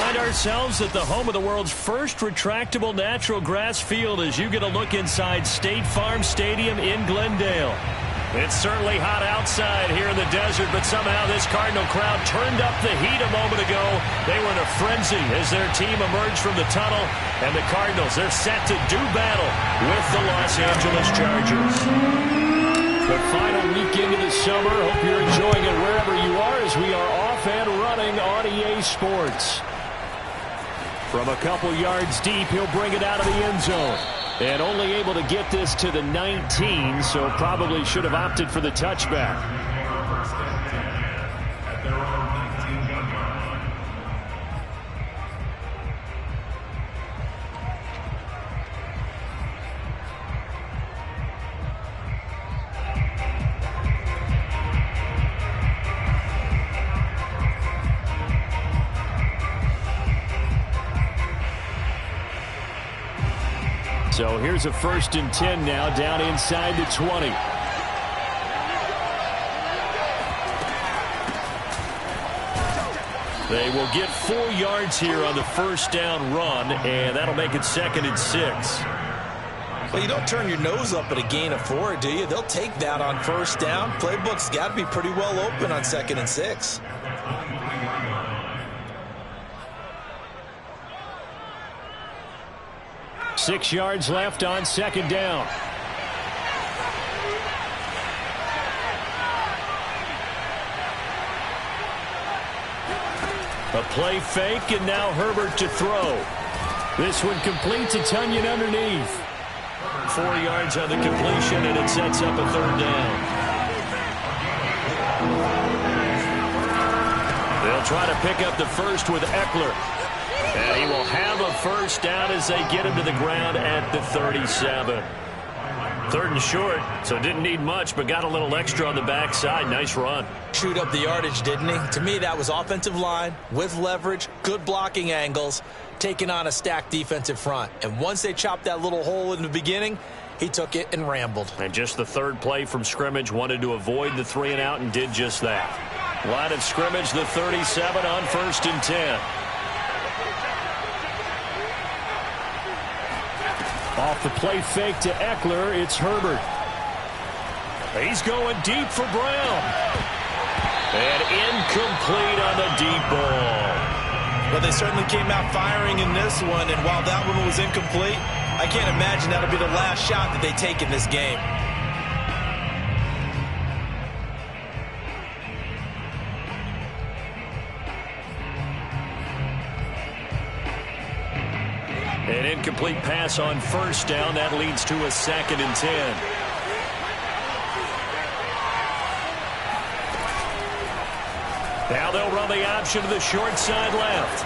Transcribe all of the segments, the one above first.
find ourselves at the home of the world's first retractable natural grass field as you get a look inside State Farm Stadium in Glendale. It's certainly hot outside here in the desert, but somehow this Cardinal crowd turned up the heat a moment ago. They were in a frenzy as their team emerged from the tunnel, and the Cardinals, they're set to do battle with the Los Angeles Chargers. The final week into the summer. Hope you're enjoying it wherever you are as we are off and running on EA Sports. From a couple yards deep, he'll bring it out of the end zone. And only able to get this to the 19, so probably should have opted for the touchback. So here's a 1st and 10 now, down inside the 20. They will get 4 yards here on the first down run, and that'll make it 2nd and 6. Well, you don't turn your nose up at a gain of 4, do you? They'll take that on first down. Playbook's got to be pretty well open on 2nd and 6. Six yards left on 2nd down. A play fake, and now Herbert to throw. This one completes. A Tunyon underneath. 4 yards on the completion, and it sets up a 3rd down. They'll try to pick up the first with Eckler. And he will have a first down as they get him to the ground at the 37. 3rd and short, so didn't need much, but got a little extra on the backside. Nice run. Chewed up the yardage, didn't he? To me, that was offensive line with leverage, good blocking angles, taking on a stacked defensive front. And once they chopped that little hole in the beginning, he took it and rambled. And just the 3rd play from scrimmage, wanted to avoid the 3 and out and did just that. Line of scrimmage, the 37 on 1st and 10. Off the play fake to Eckler, it's Herbert. He's going deep for Brown. And incomplete on the deep ball. Well, they certainly came out firing in this one, and while that one was incomplete, I can't imagine that'll be the last shot that they take in this game. An incomplete pass on first down. That leads to a 2nd and 10. Now they'll run the option to the short side left.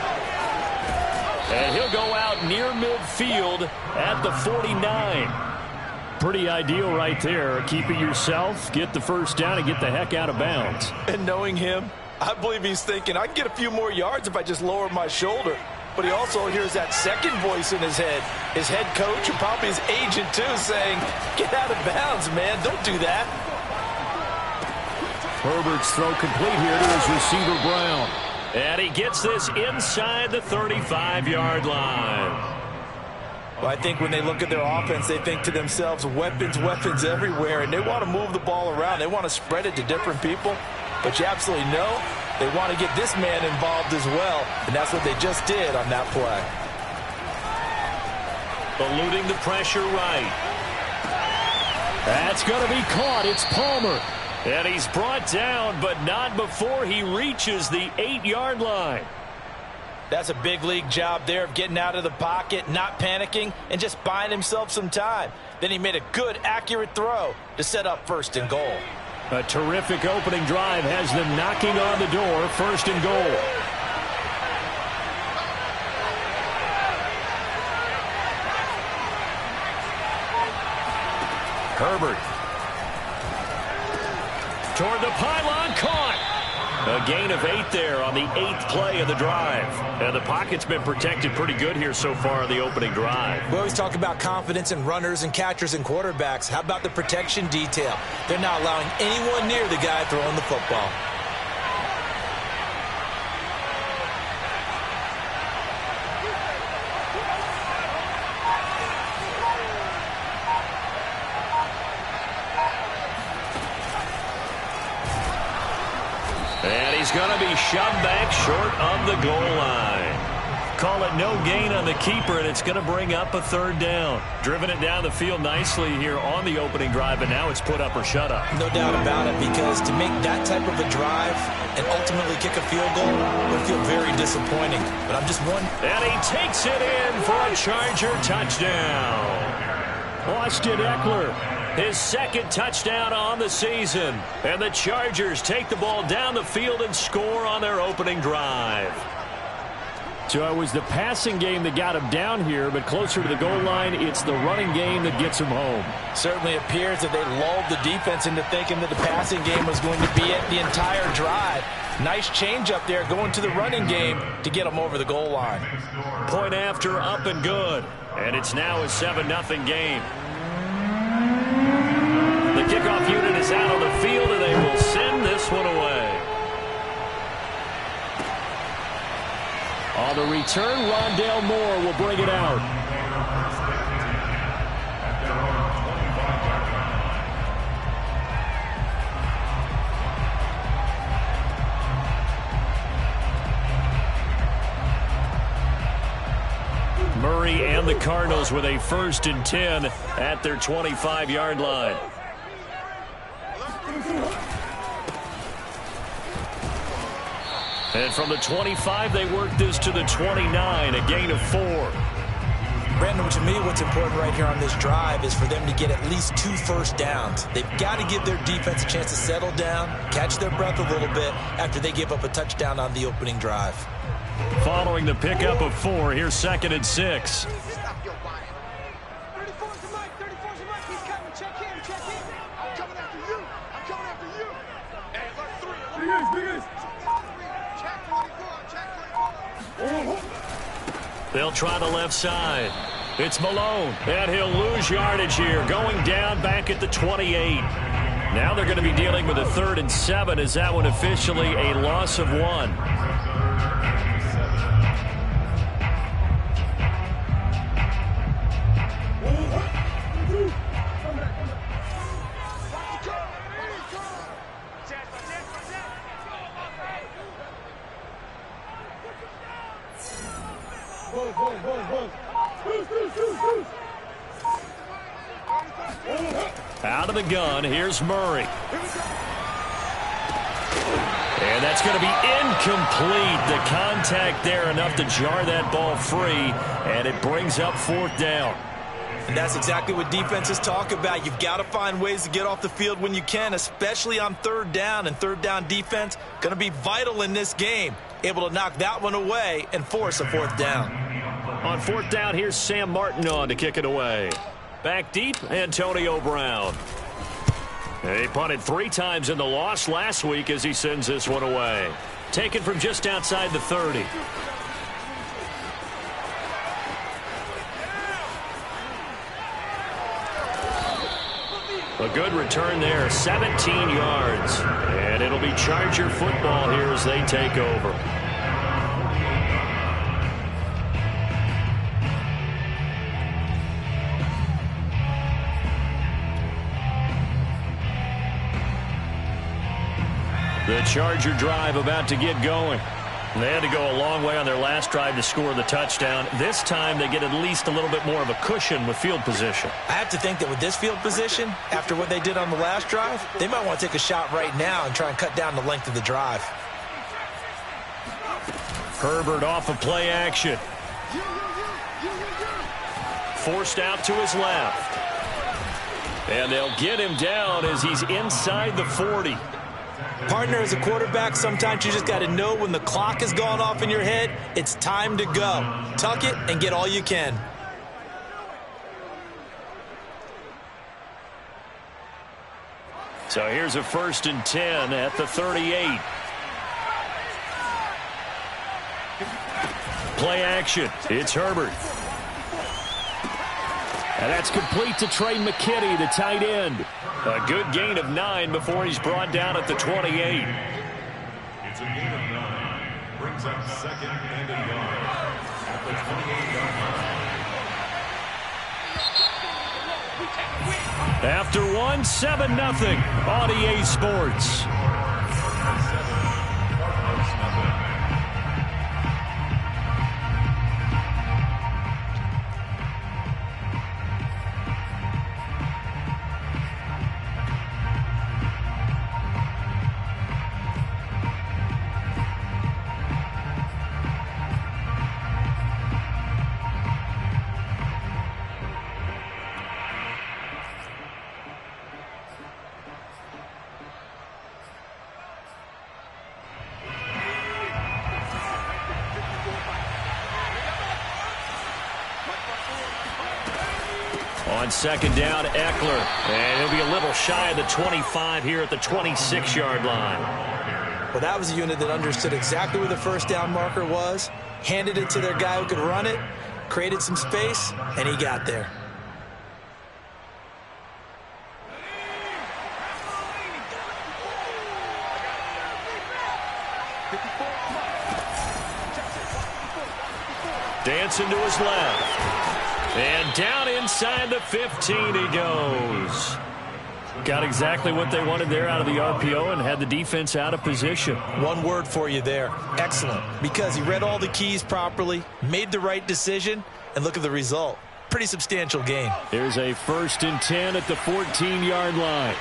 And he'll go out near midfield at the 49. Pretty ideal right there. Keep it yourself, get the first down, and get the heck out of bounds. And knowing him, I believe he's thinking, I can get a few more yards if I just lower my shoulder. But he also hears that second voice in his head. His head coach and probably his agent, too, saying, get out of bounds, man. Don't do that. Herbert's throw complete here to his receiver, Brown. And he gets this inside the 35-yard line. Well, I think when they look at their offense, they think to themselves, weapons, weapons everywhere. And they want to move the ball around. They want to spread it to different people. But you absolutely know they want to get this man involved as well, and that's what they just did on that play. Eluding the pressure right. That's going to be caught. It's Palmer. And he's brought down, but not before he reaches the 8-yard line. That's a big league job there of getting out of the pocket, not panicking, and just buying himself some time. Then he made a good, accurate throw to set up 1st and goal. A terrific opening drive has them knocking on the door. 1st and goal. Herbert. Toward the pylon, caught. A gain of 8 there on the 8th play of the drive. And the pocket's been protected pretty good here so far on the opening drive. We always talk about confidence in runners and catchers and quarterbacks. How about the protection detail? They're not allowing anyone near the guy throwing the football. going to be shoved back short of the goal line. Call it no gain on the keeper, and it's going to bring up a third down. Driven it down the field nicely here on the opening drive, and now it's put up or shut up. No doubt about it, because to make that type of a drive and ultimately kick a field goal would feel very disappointing. But I'm just one. And he takes it in for a Charger touchdown. Austin Ekeler, his second touchdown on the season. And the Chargers take the ball down the field and score on their opening drive. So it was the passing game that got him down here, but closer to the goal line, it's the running game that gets him home. Certainly appears that they lulled the defense into thinking that the passing game was going to be it the entire drive. Nice change up there going to the running game to get them over the goal line. Point after, up and good. And it's now a 7-0 game. The kickoff unit is out on the field, and they will send this one away. On the return, Rondale Moore will bring it out. Murray and the Cardinals with a 1st and 10 at their 25-yard line. And from the 25, they work this to the 29, a gain of 4. Brandon, to me, what's important right here on this drive is for them to get at least 2 first downs. They've got to give their defense a chance to settle down, catch their breath a little bit after they give up a touchdown on the opening drive. Following the pickup of 4, here's 2nd and 6. They'll try the left side. It's Malone, and he'll lose yardage here, going down back at the 28. Now they're going to be dealing with a 3rd and 7. Is that one officially a loss of 1? Out of the gun, here's Murray. And that's going to be incomplete. The contact there enough to jar that ball free, and it brings up 4th down. And that's exactly what defenses talk about. You've got to find ways to get off the field when you can, especially on 3rd down. And 3rd down defense going to be vital in this game. Able to knock that one away and force a 4th down. On 4th down, here's Sam Martin on to kick it away. Back deep, Antonio Brown. He punted 3 times in the loss last week as he sends this one away. Taken from just outside the 30. A good return there, 17 yards. And it'll be Charger football here as they take over. The Charger drive about to get going. They had to go a long way on their last drive to score the touchdown. This time they get at least a little bit more of a cushion with field position. I have to think that with this field position, after what they did on the last drive, they might want to take a shot right now and try and cut down the length of the drive. Herbert off of play action. Forced out to his left. And they'll get him down as he's inside the 40. Partner, as a quarterback, sometimes you just got to know when the clock has gone off in your head, it's time to go. Tuck it and get all you can. So here's a 1st and 10 at the 38. Play action. It's Herbert. And that's complete to Trey McKinney, the tight end. A good gain of 9 before he's brought down at the 28. It's a gain of 9. Brings up 2nd and a yard at the 28-yard line. After 1, 7-0 on EA Sports. On second down, Eckler. And he'll be a little shy of the 25 here at the 26-yard line. Well, that was a unit that understood exactly where the first down marker was, handed it to their guy who could run it, created some space, and he got there. Dancing to his left. And down inside the 15 he goes. Got exactly what they wanted there out of the RPO and had the defense out of position. One word for you there. Excellent. Because he read all the keys properly, made the right decision, and look at the result. Pretty substantial gain. There's a 1st and 10 at the 14-yard line.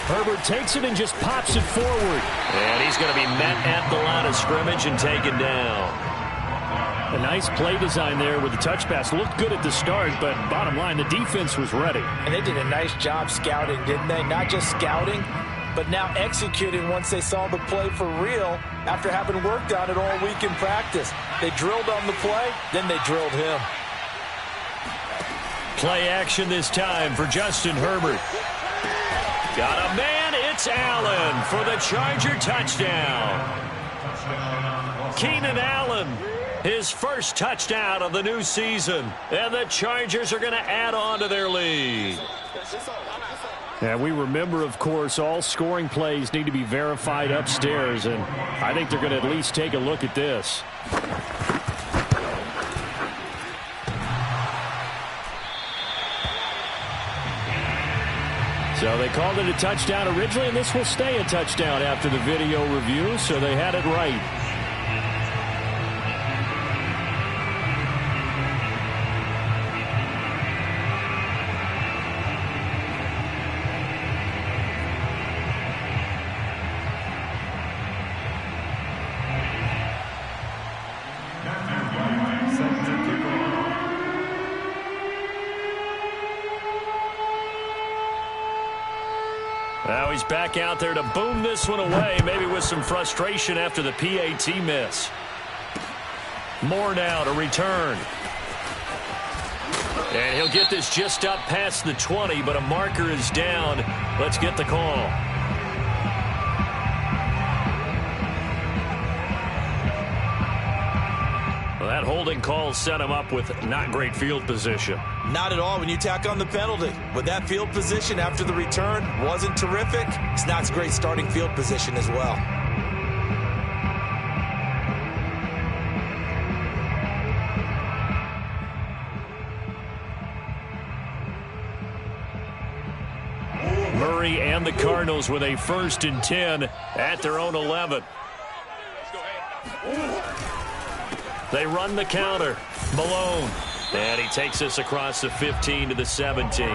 Herbert takes it and just pops it forward. And he's going to be met at the line of scrimmage and taken down. A nice play design there with the touch pass. Looked good at the start, but bottom line, the defense was ready. And they did a nice job scouting, didn't they? Not just scouting, but now executing once they saw the play for real after having worked on it all week in practice. They drilled on the play, then they drilled him. Play action this time for Justin Herbert. Got a man, it's Allen for the Charger touchdown. Keenan Allen, his first touchdown of the new season. And the Chargers are going to add on to their lead. And we remember, of course, all scoring plays need to be verified upstairs. And I think they're going to at least take a look at this. So they called it a touchdown originally, and this will stay a touchdown after the video review, so they had it right. Now he's back out there to boom this one away, maybe with some frustration after the PAT miss. Moore now to return. And he'll get this just up past the 20, but a marker is down. Let's get the call. Well, that holding call set him up with not great field position. Not at all when you tack on the penalty. With that field position after the return wasn't terrific, it's not great starting field position as well. Murray and the Cardinals with a 1st and 10 at their own 11. They run the counter. Malone. And he takes us across the 15 to the 17.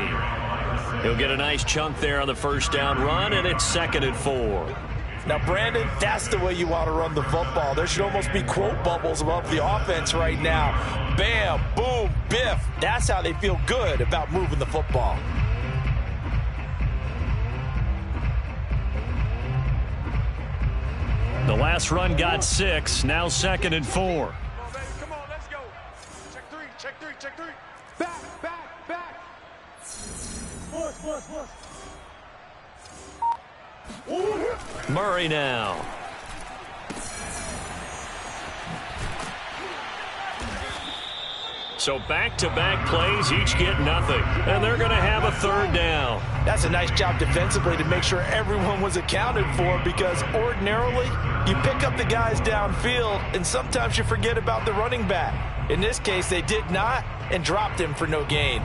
He'll get a nice chunk there on the first down run, and it's 2nd and 4. Now, Brandon, that's the way you want to run the football. There should almost be quote bubbles above the offense right now. Bam, boom, biff. That's how they feel good about moving the football. The last run got 6. Now 2nd and 4. Check three. Back. Force. Murray now. So back-to-back plays, each get nothing. And they're going to have a 3rd down. That's a nice job defensively to make sure everyone was accounted for, because ordinarily you pick up the guys downfield and sometimes you forget about the running back. In this case, they did not and dropped him for no gain.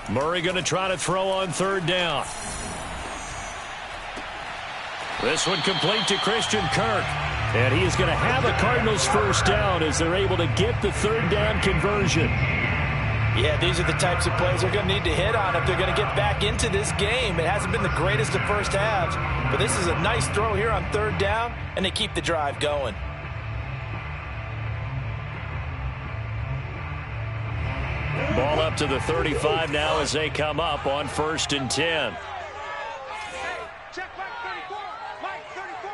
Murray going to try to throw on 3rd down. This one complete to Christian Kirk. And he is going to have a Cardinals 1st down as they're able to get the 3rd down conversion. Yeah, these are the types of plays they're going to need to hit on if they're going to get back into this game. It hasn't been the greatest of first halves, but this is a nice throw here on third down, and they keep the drive going. Ball up to the 35 now as they come up on 1st and 10. Check back 34. Mike 34.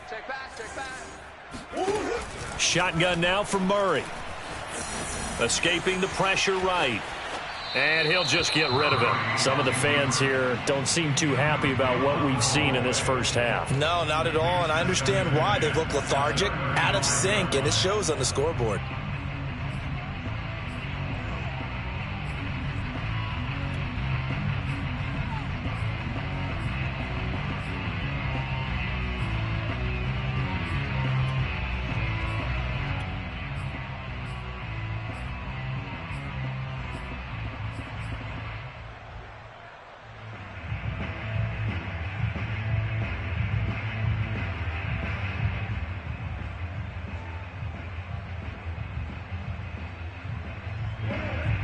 Check back, check back. Shotgun now for Murray. Escaping the pressure right. And he'll just get rid of it. Some of the fans here don't seem too happy about what we've seen in this first half. No, not at all, and I understand why. They've looked lethargic, out of sync, and it shows on the scoreboard.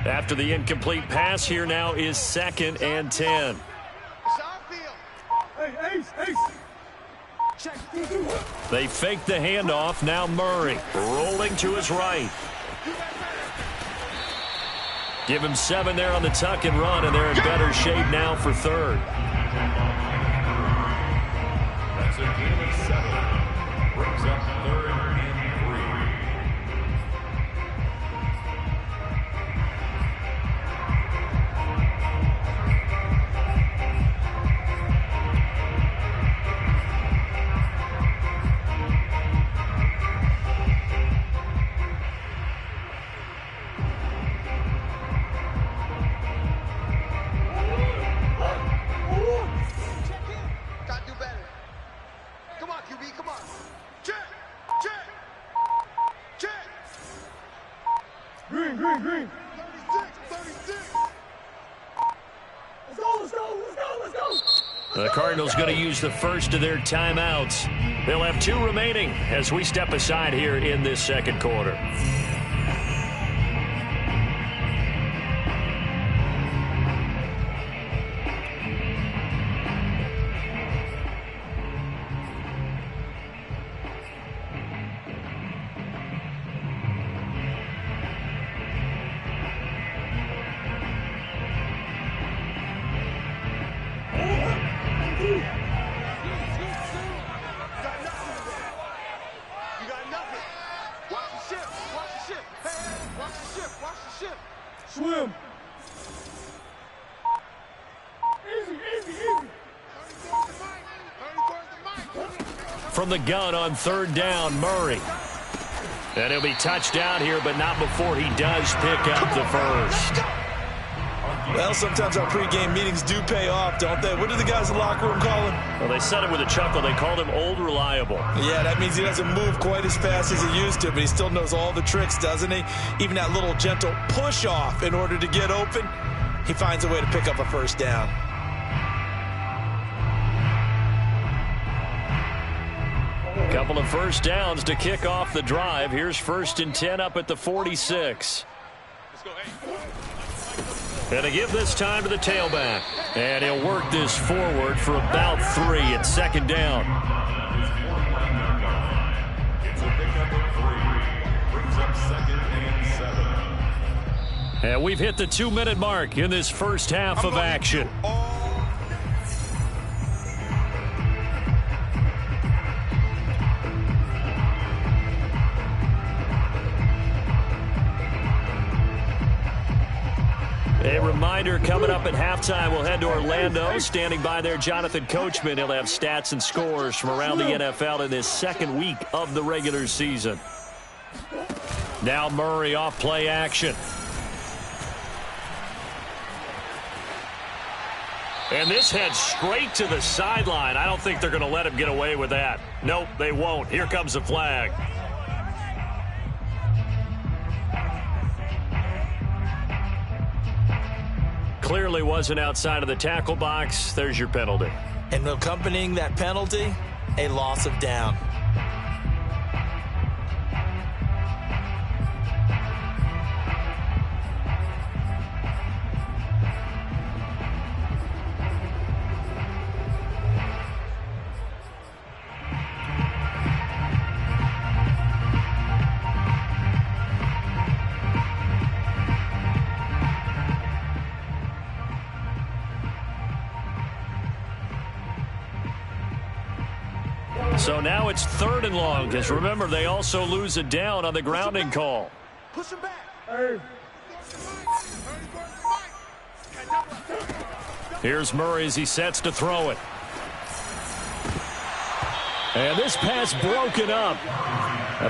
After the incomplete pass, here now is 2nd and 10. They fake the handoff. Now Murray rolling to his right. Give him 7 there on the tuck and run, and they're in better shape now for third. That's a gain of 7. Brings up 3rd and 3. Green. 36. Let's go. The Cardinals going to use the first of their timeouts. They'll have 2 remaining as we step aside here in this second quarter. Swim. Easy. From the gun on 3rd down, Murray. And he'll be touched down here, but not before he does pick up the first. Well, sometimes our pregame meetings do pay off, don't they? What do the guys in the locker room call him? Well, they said it with a chuckle. They called him Old Reliable. Yeah, that means he doesn't move quite as fast as he used to, but he still knows all the tricks, doesn't he? Even that little gentle push-off in order to get open, he finds a way to pick up a first down. A couple of first downs to kick off the drive. Here's 1st and 10 up at the 46. And to give this time to the tailback. And he'll work this forward for about 3 at 2nd down. It's a pickup of 3. Brings up 2nd and 7. And we've hit the 2-minute mark in this first half of action. A reminder, coming up at halftime, we'll head to Orlando. Standing by there, Jonathan Coachman. He'll have stats and scores from around the NFL in this second week of the regular season. Now Murray off play action. And this heads straight to the sideline. I don't think they're going to let him get away with that. Nope, they won't. Here comes the flag. Clearly wasn't outside of the tackle box. There's your penalty. And accompanying that penalty, a loss of down. So now it's 3rd and long, because remember, they also lose a down on the grounding call. Push him back. Hey. Here's Murray as he sets to throw it. And this pass broken up.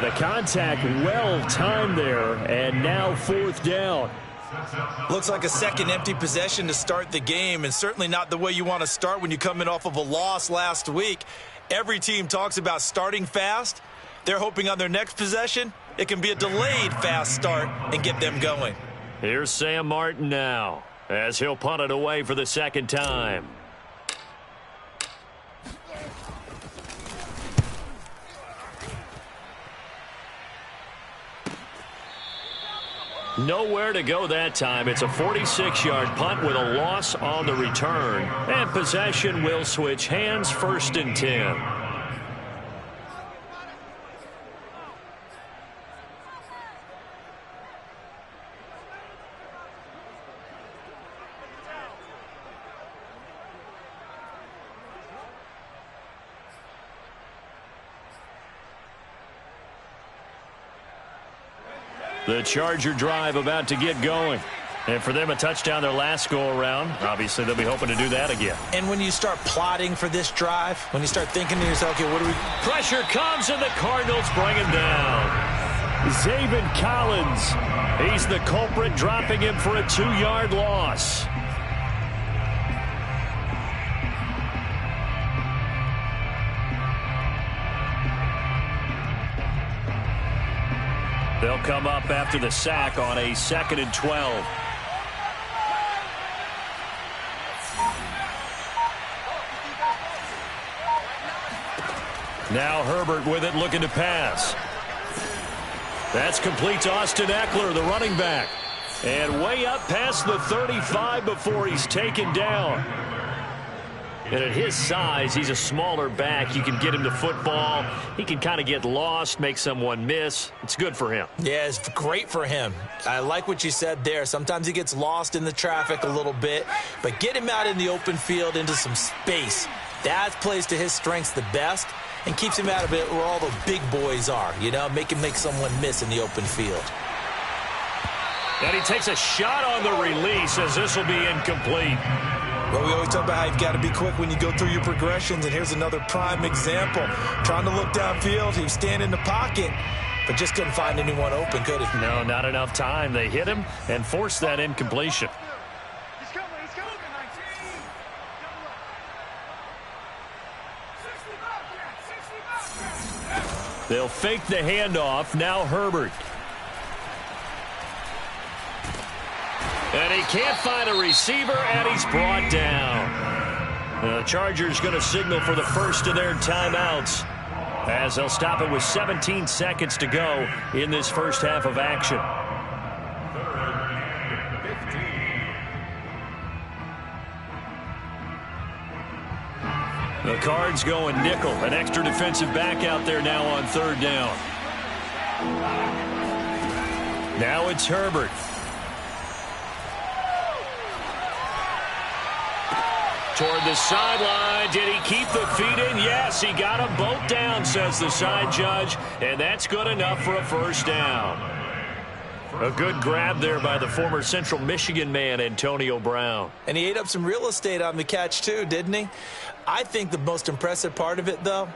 The contact well timed there, and now 4th down. Looks like a second empty possession to start the game, and certainly not the way you want to start when you come in off of a loss last week. Every team talks about starting fast. They're hoping on their next possession, it can be a delayed fast start and get them going. Here's Sam Martin now, as he'll punt it away for the 2nd time. Nowhere to go that time. It's a 46-yard punt with a loss on the return. And possession will switch hands, 1st and 10. The Charger drive about to get going. And for them, a touchdown their last go-around. Obviously, they'll be hoping to do that again. And when you start plotting for this drive, when you start thinking to yourself, okay, what do we... Pressure comes, and the Cardinals bring him down. Zaven Collins. He's the culprit, dropping him for a 2-yard loss. They'll come up after the sack on a 2nd and 12. Now Herbert with it, looking to pass. That's complete to Austin Eckler, the running back. And way up past the 35 before he's taken down. And at his size, he's a smaller back. You can get him to football. He can kind of get lost, make someone miss. It's good for him. Yeah, it's great for him. I like what you said there. Sometimes he gets lost in the traffic a little bit, but get him out in the open field into some space. That plays to his strengths the best and keeps him out of it where all the big boys are, you know, make someone miss in the open field. And he takes a shot on the release as this will be incomplete. Well, we always talk about how you've got to be quick when you go through your progressions, and here's another prime example. Trying to look downfield, he was standing in the pocket, but just couldn't find anyone open, could he? No, not enough time. They hit him and forced that incompletion. He's coming, he's coming. They'll fake the handoff. Now Herbert. And he can't find a receiver, and he's brought down. The Chargers going to signal for the first of their timeouts, as they'll stop it with 17 seconds to go in this first half of action. The Cards going nickel. An extra defensive back out there now on 3rd down. Now it's Herbert. Toward the sideline. Did he keep the feet in? Yes, he got them both down, says the side judge. And that's good enough for a first down. A good grab there by the former Central Michigan man, Antonio Brown. And he ate up some real estate on the catch, too, didn't he? I think the most impressive part of it, though,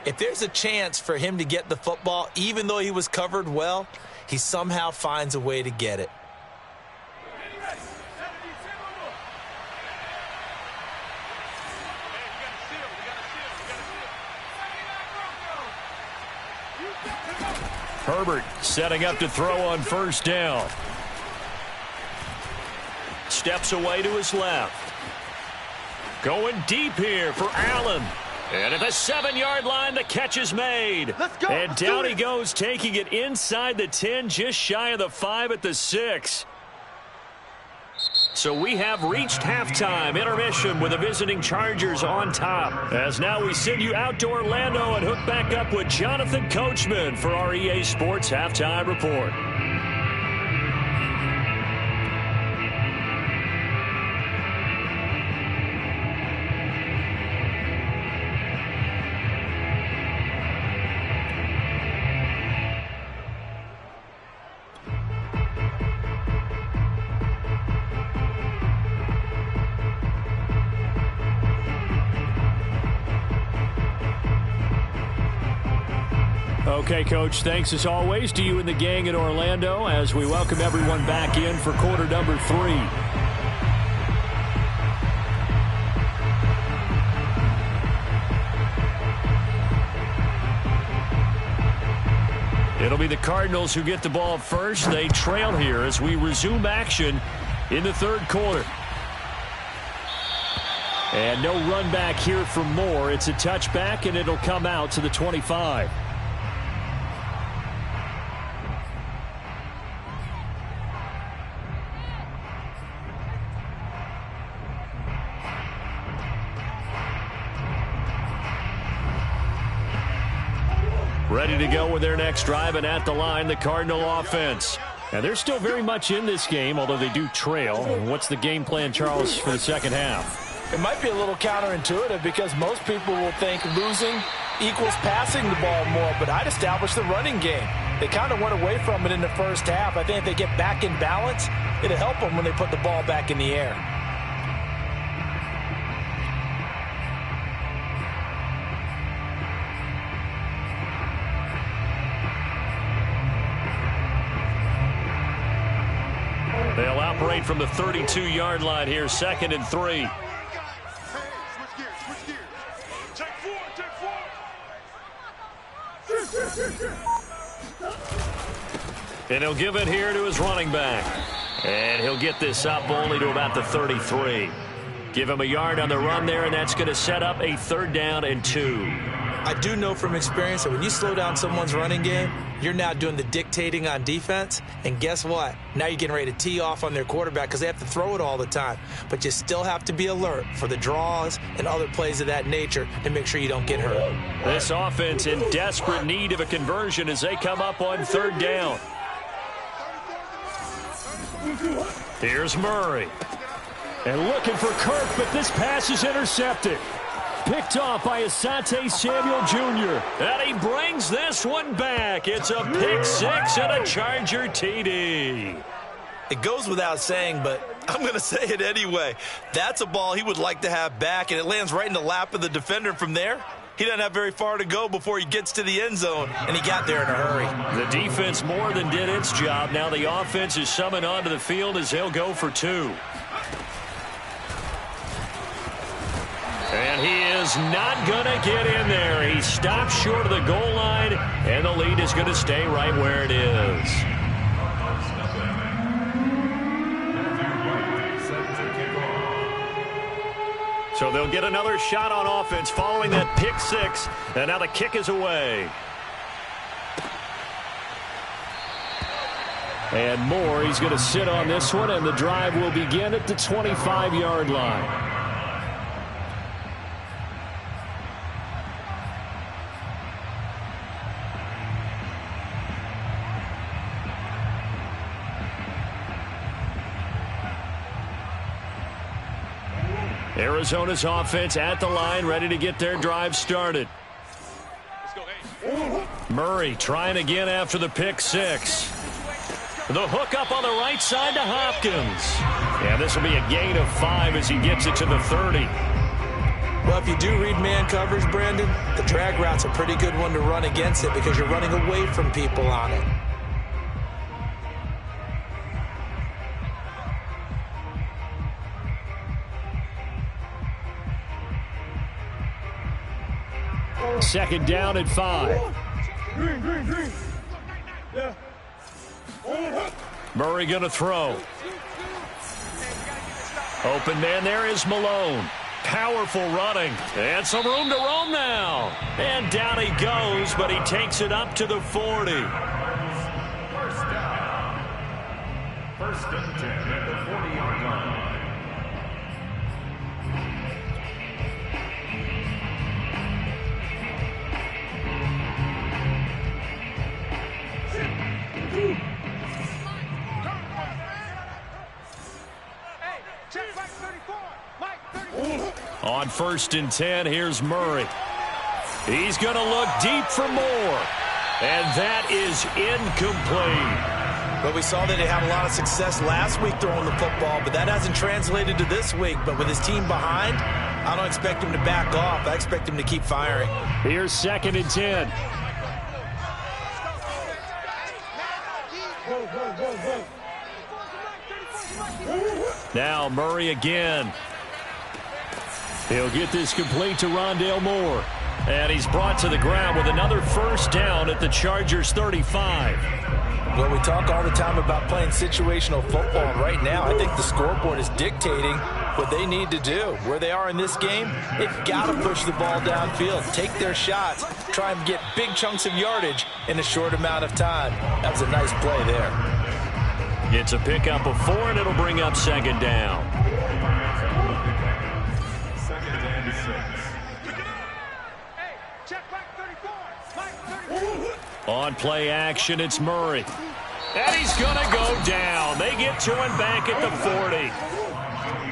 if there's a chance for him to get the football, even though he was covered well, he somehow finds a way to get it. Herbert setting up to throw on first down. Steps away to his left. Going deep here for Allen. And at the 7-yard line, the catch is made. Let's go. And down he goes, taking it inside the 10, just shy of the 5 at the 6. So we have reached halftime intermission with the visiting Chargers on top. As now we send you out to Orlando and hook back up with Jonathan Coachman for our EA Sports Halftime Report. Okay, Coach, thanks as always to you and the gang in Orlando as we welcome everyone back in for quarter number 3. It'll be the Cardinals who get the ball first. They trail here as we resume action in the third quarter. And no run back here for Moore. It's a touchback, and it'll come out to the 25. Ready to go with their next drive, and at the line, the Cardinal offense. And they're still very much in this game, although they do trail. What's the game plan, Charles, for the second half? It might be a little counterintuitive because most people will think losing equals passing the ball more, but I'd establish the running game. They kind of went away from it in the first half. I think if they get back in balance, it'll help them when they put the ball back in the air. They'll operate from the 32-yard line here, 2nd and 3. And he'll give it here to his running back. And he'll get this up only to about the 33. Give him a yard on the run there, and that's going to set up a 3rd down and 2. I do know from experience that when you slow down someone's running game, you're now doing the dictating on defense. And guess what? Now you're getting ready to tee off on their quarterback because they have to throw it all the time. But you still have to be alert for the draws and other plays of that nature to make sure you don't get hurt. This offense in desperate need of a conversion as they come up on 3rd down. Here's Murray. And looking for Kirk, but this pass is intercepted. Picked off by Asante Samuel Jr. And he brings this one back. It's a pick 6 and a Charger TD. It goes without saying, but I'm going to say it anyway. That's a ball he would like to have back, and it lands right in the lap of the defender from there. He doesn't have very far to go before he gets to the end zone, and he got there in a hurry. The defense more than did its job. Now the offense is summoned onto the field as they'll go for 2. And he is not going to get in there. He stops short of the goal line, and the lead is going to stay right where it is. So they'll get another shot on offense following that pick 6, and now the kick is away. And Moore, he's going to sit on this one, and the drive will begin at the 25-yard line. Arizona's offense at the line, ready to get their drive started. Murray trying again after the pick 6. The hook up on the right side to Hopkins. And this will be a gain of 5 as he gets it to the 30. Well, if you do read man coverage, Brandon, the drag route's a pretty good one to run against it because you're running away from people on it. Second down at 5. Murray going to throw. Open man there is Malone. Powerful running. And some room to roam now. And down he goes, but he takes it up to the 40. First and 10 at the 40-yard line. On 1st and 10, here's Murray. He's going to look deep for Moore. And that is incomplete. But we saw that he had a lot of success last week throwing the football, but that hasn't translated to this week. But with his team behind, I don't expect him to back off. I expect him to keep firing. Here's 2nd and 10. Now Murray again. He'll get this complete to Rondale Moore. And he's brought to the ground with another first down at the Chargers 35. Well, we talk all the time about playing situational football. Right now, I think the scoreboard is dictating what they need to do. Where they are in this game, they've got to push the ball downfield, take their shots, try and get big chunks of yardage in a short amount of time. That was a nice play there. It's a pickup of 4, and it'll bring up second down. Second and 6. Hey, check back 34. Mike 34. On play action, it's Murray. And he's going to go down. They get to him back at the 40.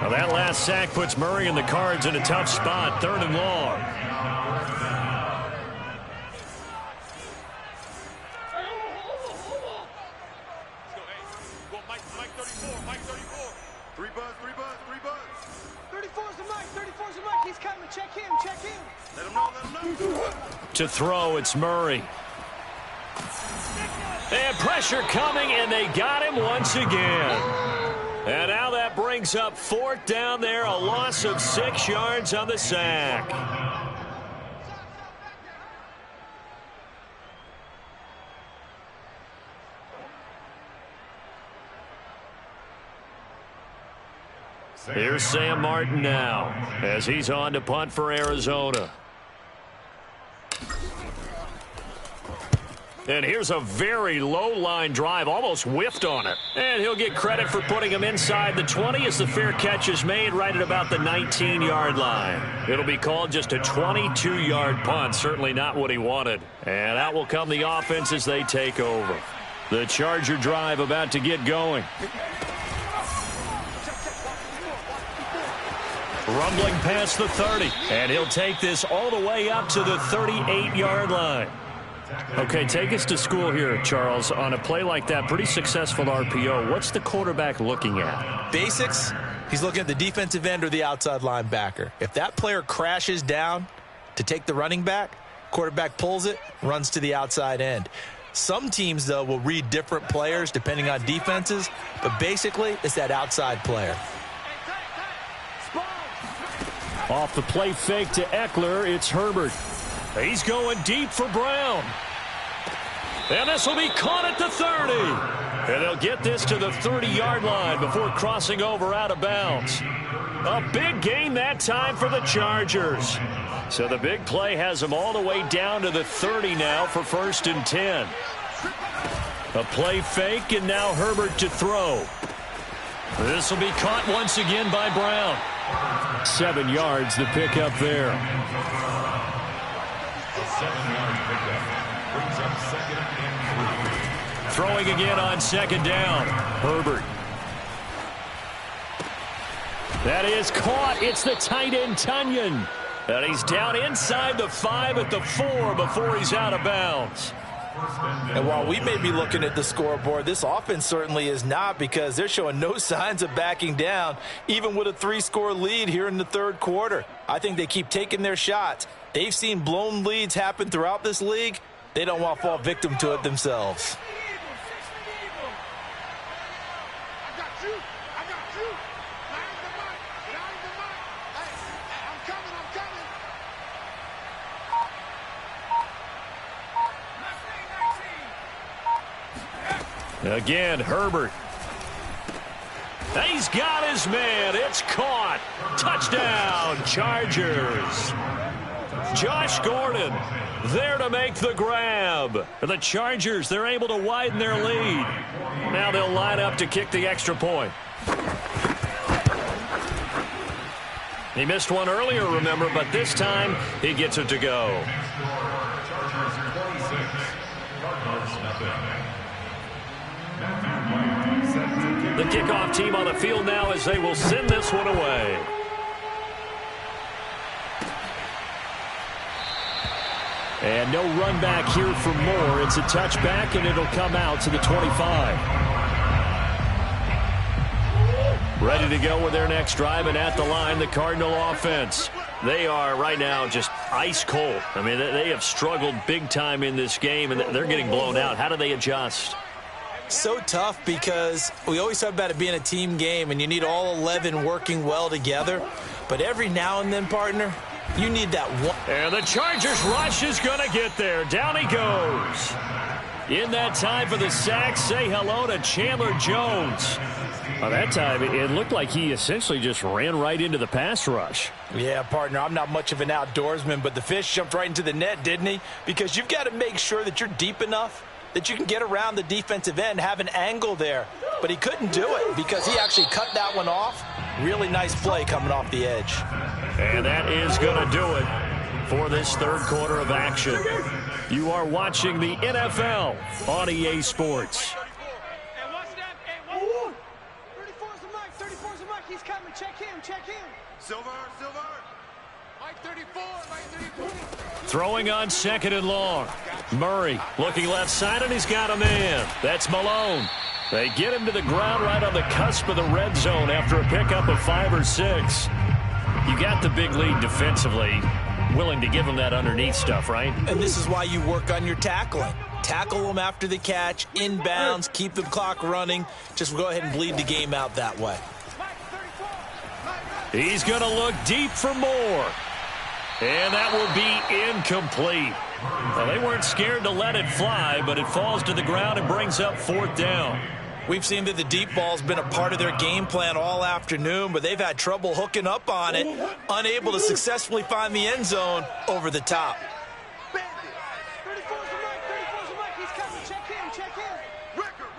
Well, that last sack puts Murray and the Cards in a tough spot, 3rd and long. Mike 34, Mike 34. 3 buzz, 3 buzz, 3 buzz. 34's the Mike, 34's the Mike. He's coming. Check him, check him. Let him know. To throw, it's Murray. And pressure coming, and they got him once again. And now that brings up 4th down there, a loss of 6 yards on the sack. Here's Sam Martin now as he's on to punt for Arizona. And here's a very low-line drive, almost whiffed on it. And he'll get credit for putting him inside the 20 as the fair catch is made right at about the 19-yard line. It'll be called just a 22-yard punt, certainly not what he wanted. And out will come the offense as they take over. The Charger drive about to get going. Rumbling past the 30, and he'll take this all the way up to the 38-yard line. Okay, take us to school here, Charles. On a play like that, pretty successful RPO. What's the quarterback looking at? Basics, he's looking at the defensive end or the outside linebacker. If that player crashes down to take the running back, quarterback pulls it, runs to the outside end. Some teams, though, will read different players depending on defenses, but basically it's that outside player. Off the play fake to Eckler, it's Herbert. He's going deep for Brown. And this will be caught at the 30. And they'll get this to the 30-yard line before crossing over out of bounds. A big gain that time for the Chargers. So the big play has them all the way down to the 30 now for 1st and 10. A play fake, and now Herbert to throw. This will be caught once again by Brown. 7 yards, the pickup there. 7-yard pickup brings up 2nd and 3. Throwing again on 2nd down. Herbert. That is caught. It's the tight end, Tunyon. And he's down inside the 5 at the 4 before he's out of bounds. And while we may be looking at the scoreboard, this offense certainly is not, because they're showing no signs of backing down, even with a 3-score lead here in the 3rd quarter. I think they keep taking their shots. They've seen blown leads happen throughout this league. They don't want to fall victim to it themselves. I got you. I got you. Line the mic. Line the mic. Hey, I'm coming. I'm coming. Again, Herbert. He's got his man. It's caught. Touchdown, Chargers. Josh Gordon there to make the grab. The Chargers, they're able to widen their lead. Now they'll line up to kick the extra point. He missed one earlier, remember, but this time he gets it to go. Chargers 26, Cardinals nothing. The kickoff team on the field now as they will send this one away. And no run back here for Moore. It's a touchback, and it'll come out to the 25. Ready to go with their next drive, and at the line, the Cardinal offense. They are right now just ice cold. I mean, they have struggled big time in this game, and they're getting blown out. How do they adjust? So tough because we always talk about it being a team game and you need all 11 working well together. But every now and then, partner, you need that one. And the Chargers rush is going to get there. Down he goes. In that time for the sack, say hello to Chandler Jones. By that time, it looked like he essentially just ran right into the pass rush. Yeah, partner, I'm not much of an outdoorsman, but the fish jumped right into the net, didn't he? Because you've got to make sure that you're deep enough that you can get around the defensive end, have an angle there. But he couldn't do it because he actually cut that one off. Really nice play coming off the edge. And that is going to do it for this third quarter of action. You are watching the NFL on EA Sports. And watch that. Hey, whoa. 34's the Mike. 34's the Mike. He's coming. Check him. Check him. Silver. Mike 34, Mike 34. Throwing on second and long. Murray looking left side, and he's got a man. That's Malone. They get him to the ground right on the cusp of the red zone after a pickup of 5 or 6. You got the big lead defensively. Willing to give him that underneath stuff, right? And this is why you work on your tackling. Tackle them after the catch, inbounds, keep the clock running. Just go ahead and bleed the game out that way. He's going to look deep for more. And that will be incomplete. Well, they weren't scared to let it fly, but it falls to the ground and brings up 4th down. We've seen that the deep ball's been a part of their game plan all afternoon, but they've had trouble hooking up on it, unable to successfully find the end zone over the top. 34's the Mike. 34's the Mike. He's coming. Check him. Check him. Record.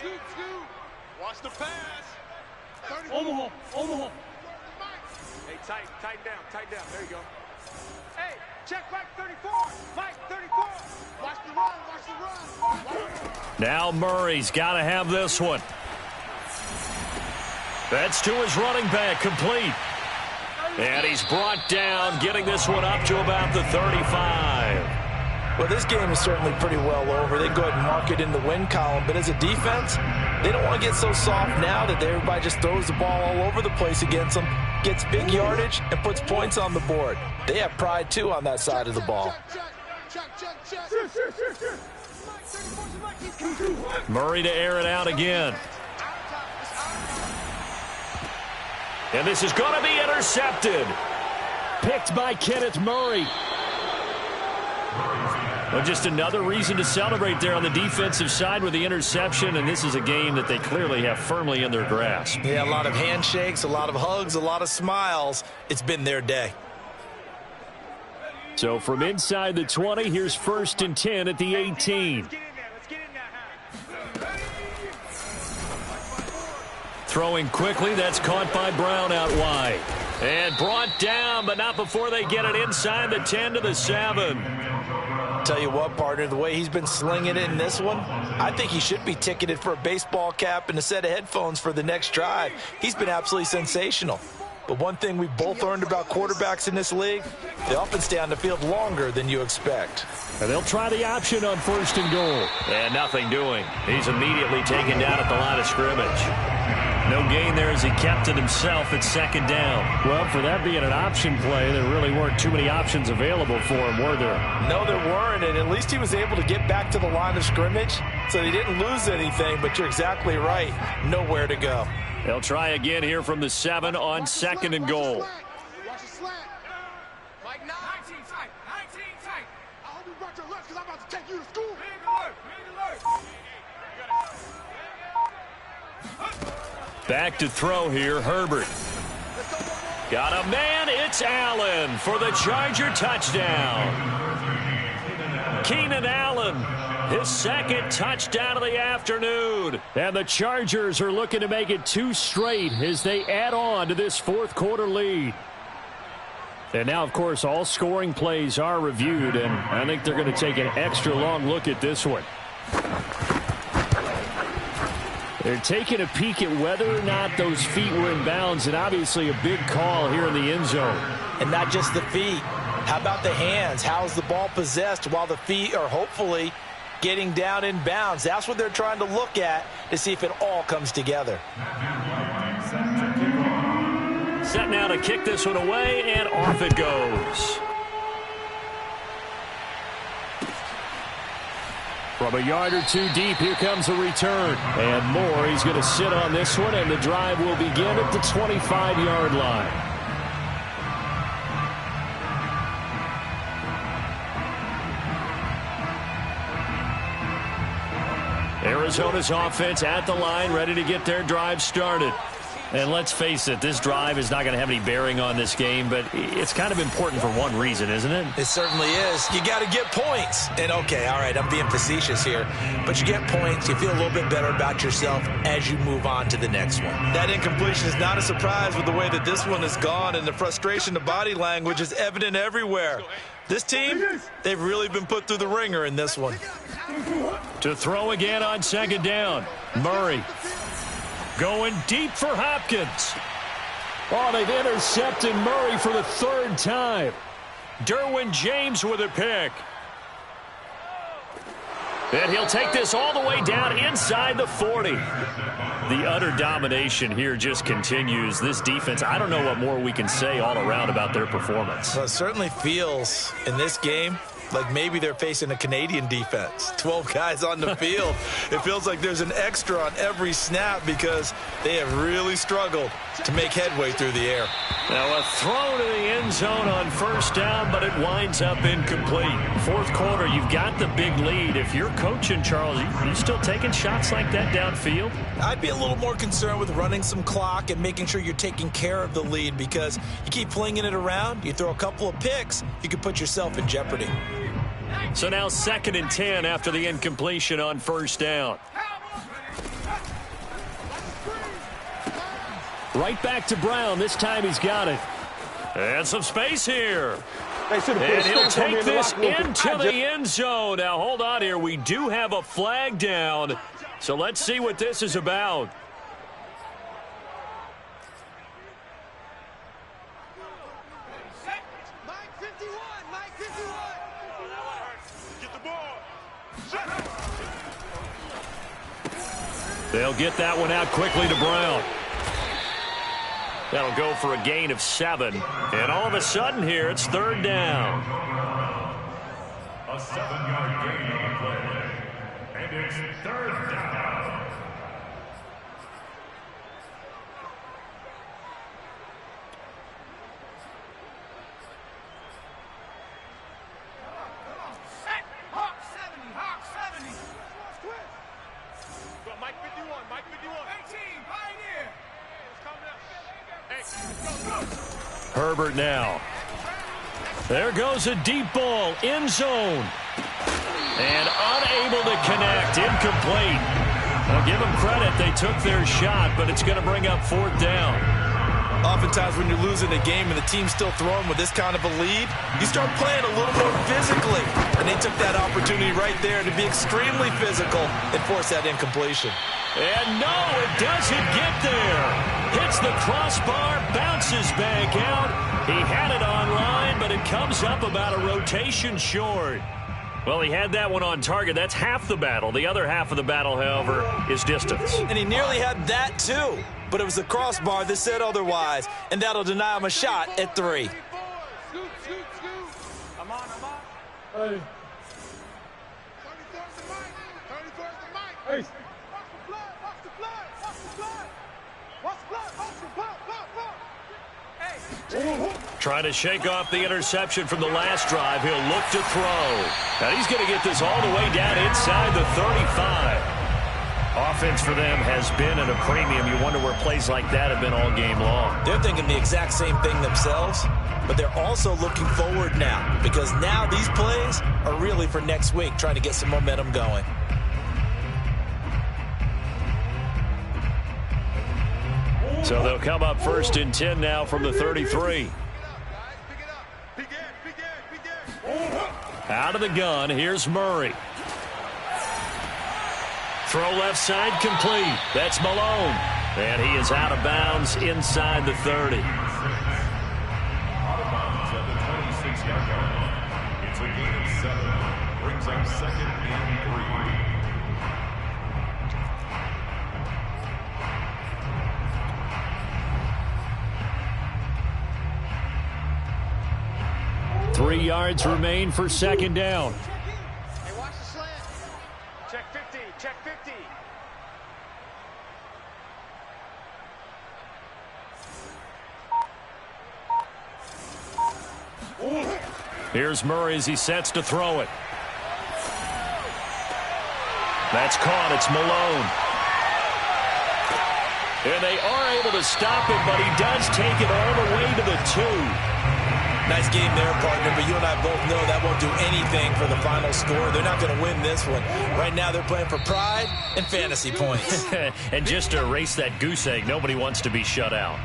Scoot. Watch the pass. 34. Omaha. Hey, tighten down. There you go. Hey, check Mike 34. Mike 34. Watch the run. Now Murray's got to have this one. That's to his running back, complete. And he's brought down, getting this one up to about the 35. Well, this game is certainly pretty well over. They can go ahead and mark it in the win column. But as a defense, they don't want to get so soft now that everybody just throws the ball all over the place against them, gets big yardage, and puts points on the board. They have pride, too, on that side of the ball. Murray to air it out again. And this is going to be intercepted. Picked by Kenneth Murray. Well, just another reason to celebrate there on the defensive side with the interception, and this is a game that they clearly have firmly in their grasp. Yeah, a lot of handshakes, a lot of hugs, a lot of smiles. It's been their day. So from inside the 20, here's 1st and 10 at the 18. Let's get in there. Throwing quickly, that's caught by Brown out wide. And brought down, but not before they get it inside the 10 to the 7. Tell you what, partner, the way he's been slinging it in this one, I think he should be ticketed for a baseball cap and a set of headphones for the next drive. He's been absolutely sensational. But one thing we've both learned about quarterbacks in this league, they often stay on the field longer than you expect. And they'll try the option on 1st and goal. And nothing doing. He's immediately taken down at the line of scrimmage. No gain there as he kept it himself at 2nd down. Well, for that being an option play, there really weren't too many options available for him, were there? No, there weren't, and at least he was able to get back to the line of scrimmage, so he didn't lose anything, but you're exactly right. Nowhere to go. They'll try again here from the 7 on 2nd and goal. Watch the slant. Mike 19 tight. I hope you brought your lunch because I'm about to take you to school. Back to throw here, Herbert. Got a man, it's Allen for the Charger touchdown. Keenan Allen, his 2nd touchdown of the afternoon. And the Chargers are looking to make it 2 straight as they add on to this 4th quarter lead. And now, of course, all scoring plays are reviewed, and I think they're going to take an extra long look at this one. They're taking a peek at whether or not those feet were in bounds, and obviously a big call here in the end zone. And not just the feet. How about the hands? How's the ball possessed while the feet are hopefully getting down in bounds? That's what they're trying to look at to see if it all comes together. Set now to kick this one away, and off it goes. From a yard or two deep, here comes a return. And more, he's going to sit on this one, and the drive will begin at the 25-yard line. Arizona's offense at the line, ready to get their drive started. And let's face it, this drive is not going to have any bearing on this game, but it's kind of important for one reason, isn't it? It certainly is. You got to get points. And, okay, all right, I'm being facetious here, but you get points, you feel a little bit better about yourself as you move on to the next one. That incompletion is not a surprise with the way that this one has gone, and the frustration, the body language is evident everywhere. This team, they've really been put through the ringer in this one. To throw again on second down, Murray. Going deep for Hopkins. Oh, they've intercepted Murray for the third time. Derwin James with a pick. And he'll take this all the way down inside the 40. The utter domination here just continues. This defense, I don't know what more we can say all around about their performance. Well, it certainly feels in this game like maybe they're facing a Canadian defense. 12 guys on the field. It feels like there's an extra on every snap because they have really struggled to make headway through the air. Now a throw to the end zone on first down, but it winds up incomplete. Fourth quarter, you've got the big lead. If you're coaching, Charles, you still taking shots like that downfield? I'd be a little more concerned with running some clock and making sure you're taking care of the lead, because you keep flinging it around, you throw a couple of picks, you could put yourself in jeopardy. So now 2nd and 10 after the incompletion on first down. Right back to Brown. This time he's got it. And some space here. And he'll take this into the end zone. Now, hold on here. We do have a flag down. So let's see what this is about. They'll get that one out quickly to Brown. That'll go for a gain of 7. And all of a sudden here, it's 3rd down. A 7-yard gain on the play. And it's 3rd down. Herbert now. There goes a deep ball, end zone. And unable to connect, incomplete. I'll give them credit, they took their shot, but it's going to bring up 4th down. Oftentimes when you're losing a game and the team's still throwing with this kind of a lead, you start playing a little more physically. And they took that opportunity right there to be extremely physical and force that incompletion. And no, it doesn't get there. Hits the crossbar, bounces back out. He had it online, but it comes up about a rotation short. Well, he had that one on target. That's half the battle. The other half of the battle, however, is distance. And he nearly had that, too. But it was the crossbar that said otherwise, and that'll deny him a shot at 3. Scoot, scoot, scoot. I'm on. Hey. 34's the mic. 34's the mic. Hey. Watch the blood. Watch the blood. Watch the blood. Watch the blood. Watch the blood. Hey. Trying to shake off the interception from the last drive. He'll look to throw. Now he's going to get this all the way down inside the 35. Offense for them has been at a premium. You wonder where plays like that have been all game long. They're thinking the exact same thing themselves, but they're also looking forward now, because now these plays are really for next week, trying to get some momentum going. So they'll come up 1st and 10 now from the 33. Out of the gun, here's Murray. Throw left side complete. That's Malone. And he is out of bounds inside the 30. Out of bounds at the 26-yard line. It's a gain of 7. Brings up 2nd and 3. yards remain for second down. Hey, watch the slant. Check 50. Check 50. Here's Murray as he sets to throw it. That's caught. It's Malone. And they are able to stop him, but he does take it all the way to the 2. Nice game there, partner, but you and I both know that won't do anything for the final score. They're not going to win this one. Right now they're playing for pride and fantasy points. And just to erase that goose egg, nobody wants to be shut out.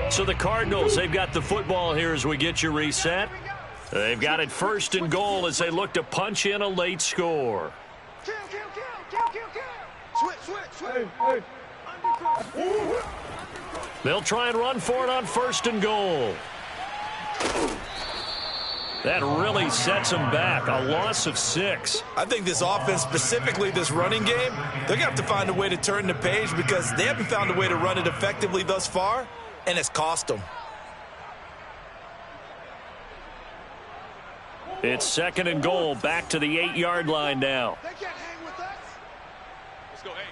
So the Cardinals, they've got the football here as we get you reset. They've got it first and goal as they look to punch in a late score. Kill, kill, kill, kill, kill, kill. Switch. Undercross. They'll try and run for it on first and goal. That really sets them back. A loss of 6. I think this offense, specifically this running game, they're going to have to find a way to turn the page because they haven't found a way to run it effectively thus far, and it's cost them. It's second and goal, back to the 8-yard line now. They can't hang with us. Let's go. Hey,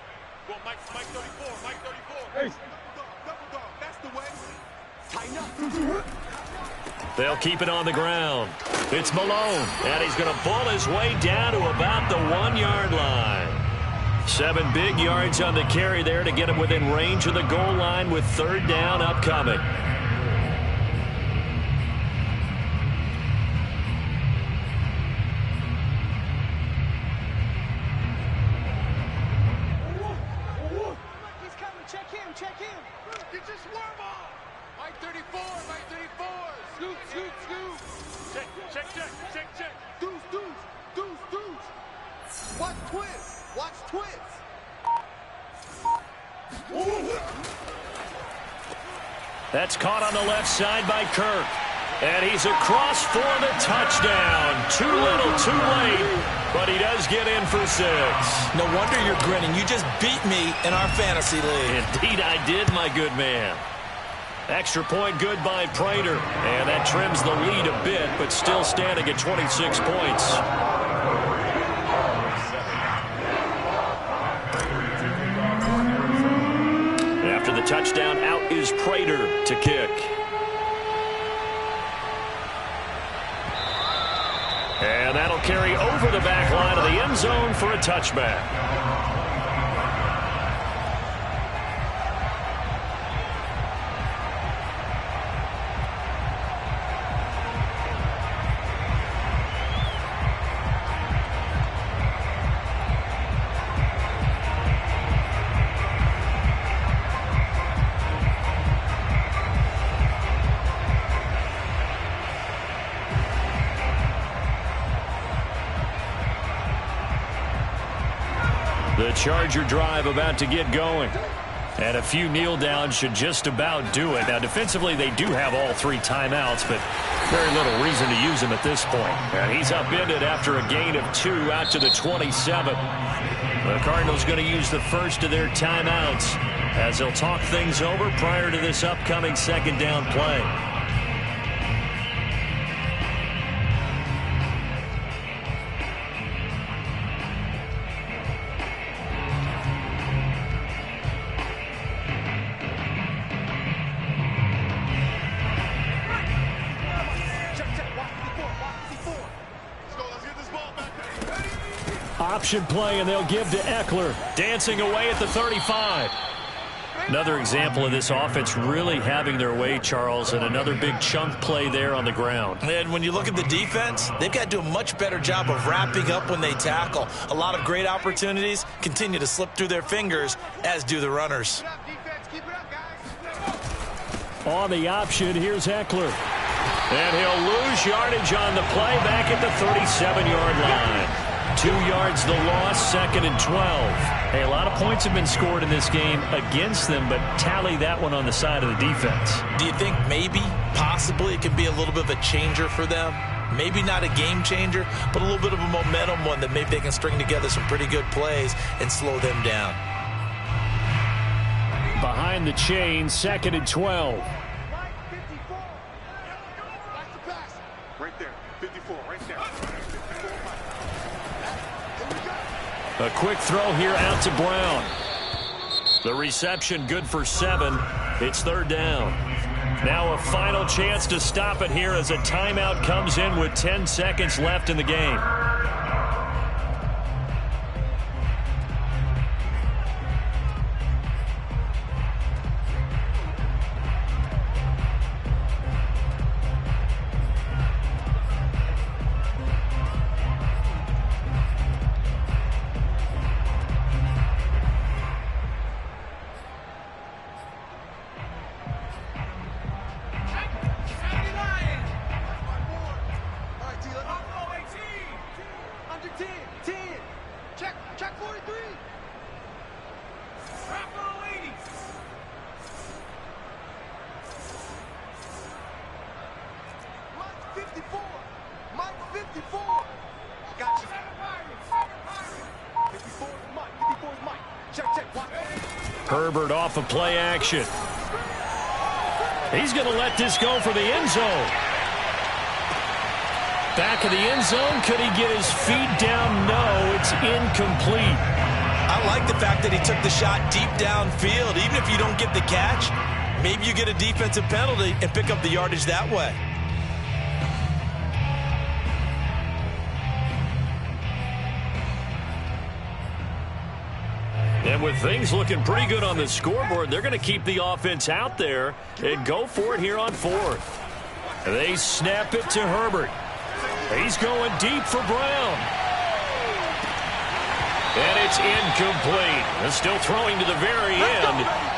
go Mike 34. Mike 34. Hey. Double dog. That's the way. Tighten up. They'll keep it on the ground. It's Malone, and he's going to pull his way down to about the 1-yard line. 7 big yards on the carry there to get him within range of the goal line with third down upcoming. He's coming. Check him. Check him. Get your swarm on. Mike 34. Mike 34. Scoot, scoot, scoot. Check. Deuce. Watch twist. Watch twist. That's caught on the left side by Kirk. And he's across for the touchdown. Too little, too late. But he does get in for 6. No wonder you're grinning. You just beat me in our fantasy league. Indeed I did, my good man. Extra point good by Prater. And that trims the lead a bit, but still standing at 26 points. After the touchdown, out is Prater to kick. And that'll carry over the back line of the end zone for a touchback. The Charger drive about to get going. And a few kneel downs should just about do it. Now, defensively, they do have all 3 timeouts, but very little reason to use them at this point. And he's upended after a gain of 2 out to the 27. The Cardinals going to use the first of their timeouts as they'll talk things over prior to this upcoming second down play. Option play, and they'll give to Eckler. Dancing away at the 35. Another example of this offense really having their way, Charles, and another big chunk play there on the ground. And when you look at the defense, they've got to do a much better job of wrapping up when they tackle. A lot of great opportunities continue to slip through their fingers, as do the runners. Keep it up, guys. On the option, here's Eckler. And he'll lose yardage on the play back at the 37-yard line. 2 yards the loss, 2nd and 12. Hey, a lot of points have been scored in this game against them, but tally that one on the side of the defense. Do you think maybe, possibly, it could be a little bit of a changer for them? Maybe not a game changer, but a little bit of a momentum one that maybe they can string together some pretty good plays and slow them down. Behind the chain, 2nd and 12. Right there, 54, right there. A quick throw here out to Brown. The reception good for 7. It's 3rd down. Now a final chance to stop it here as a timeout comes in with 10 seconds left in the game. Check 43. Mike 54. Mike 54. Got you. 54 is Mike. 54 is Mike. Check. Watch. Herbert off of play action. He's going to let this go for the end zone. Back of the end zone. Could he get his feet down? No, it's incomplete. I like the fact that he took the shot deep downfield. Even if you don't get the catch, maybe you get a defensive penalty and pick up the yardage that way. And with things looking pretty good on the scoreboard, they're going to keep the offense out there and go for it here on 4th. They snap it to Herbert. He's going deep for Brown. And it's incomplete. They're still throwing to the very end.